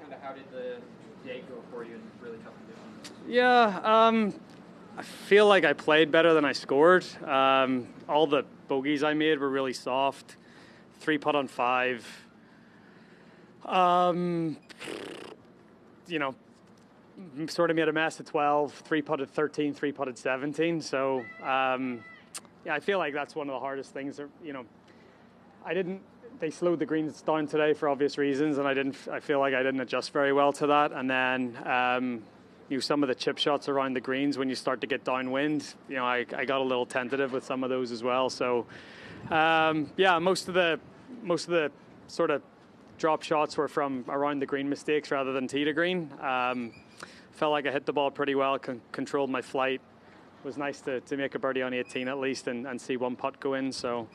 kind of how did the day go for you in really tough conditions? Yeah, I feel like I played better than I scored. All the bogeys I made were really soft. 3-putt on 5. You know, sort of made a mess at 12. 3-putted 13. 3-putted 17. So, yeah, I feel like that's one of the hardest things. They slowed the greens down today for obvious reasons, and I feel like I didn't adjust very well to that. And then, some of the chip shots around the greens when you start to get downwind, I got a little tentative with some of those as well. So, most of the sort of drop shots were from around the green mistakes rather than tee to green. Felt like I hit the ball pretty well, controlled my flight. It was nice to make a birdie on 18 at least and see one putt go in. So,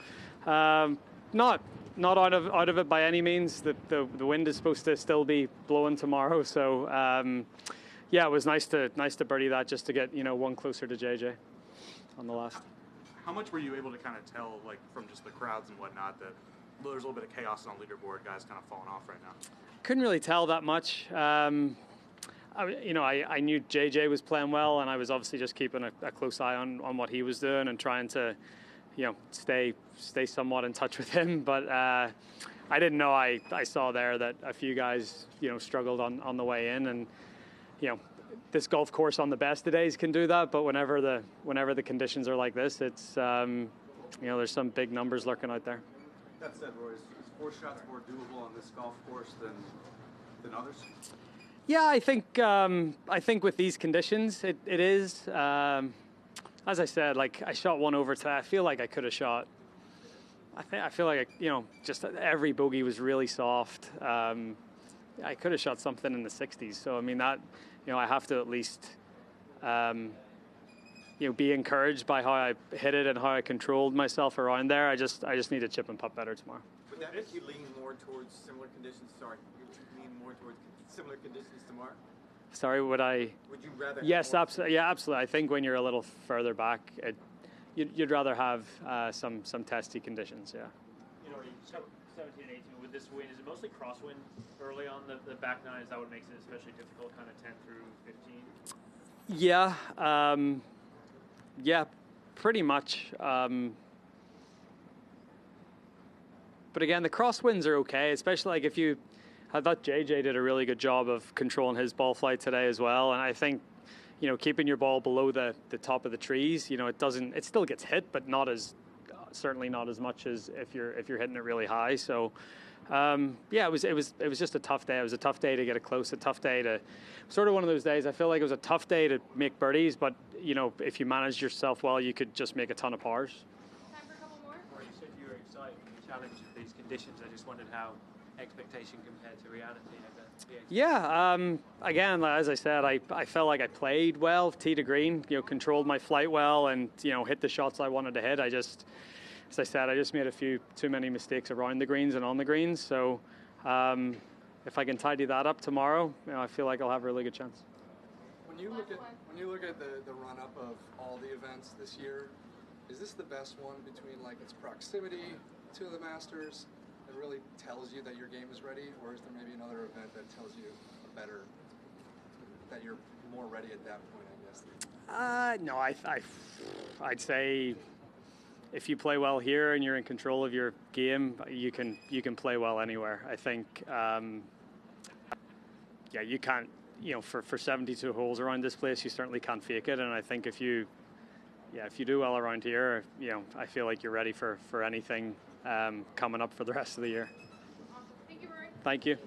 not out of it by any means. The wind is supposed to still be blowing tomorrow. So, yeah, it was nice to birdie that just to get one closer to JJ on the last. How much were you able to kind of tell, like from just the crowds and whatnot, that there's a little bit of chaos on leaderboard, guys kind of falling off right now? Couldn't really tell that much. I knew JJ was playing well, and I was obviously just keeping a close eye on what he was doing and trying to, stay somewhat in touch with him. But I didn't know. I saw there that a few guys, struggled on the way in, and this golf course on the best of days can do that. But whenever the conditions are like this, it's there's some big numbers lurking out there. That said, Roy, is 4 shots more doable on this golf course than others? Yeah, I think with these conditions, it is. As I said, like I shot one over today. I feel like I could have shot. I feel like just every bogey was really soft. I could have shot something in the 60s. So I mean that, I have to at least, be encouraged by how I hit it and how I controlled myself around there. I just need to chip and putt better tomorrow. Would that make you lean more towards similar conditions? Sorry, lean more towards similar conditions tomorrow? Sorry, would I? Would you rather? Yes, absolutely. Yeah, absolutely. I think when you're a little further back, you'd rather have some testy conditions. Yeah. 17 and 18 with this wind, is it mostly crosswind early on the back nine? Is that what makes it especially difficult, kind of 10 through 15? Yeah. Yeah, pretty much. But again, the crosswinds are okay, especially like I thought JJ did a really good job of controlling his ball flight today as well. And I think, keeping your ball below the top of the trees, it still gets hit, but certainly not as much as if you're hitting it really high. So, it was just a tough day. It was a tough day to get it close, a tough day to, sort of one of those days. I feel like it was a tough day to make birdies, but if you managed yourself well, you could just make a ton of pars. Time for a couple more. Or you said you were excited for the challenge of these conditions. I just wondered how expectation compared to reality. Yeah, again, as I said, I felt like I played well, tee to green, controlled my flight well, and hit the shots I wanted to hit. As I said, I just made a few too many mistakes around the greens and on the greens. So if I can tidy that up tomorrow, I feel like I'll have a really good chance. When you look at the run up of all the events this year, is this the best one between like its proximity to the Masters that really tells you that your game is ready, or is there maybe another event that tells you that you're more ready at that point, I guess? No, I'd say if you play well here and you're in control of your game, you can play well anywhere. I think, you can't, for 72 holes around this place, you certainly can't fake it. And I think if you do well around here, I feel like you're ready for anything coming up for the rest of the year. Awesome. Thank you, Rory. Thank you.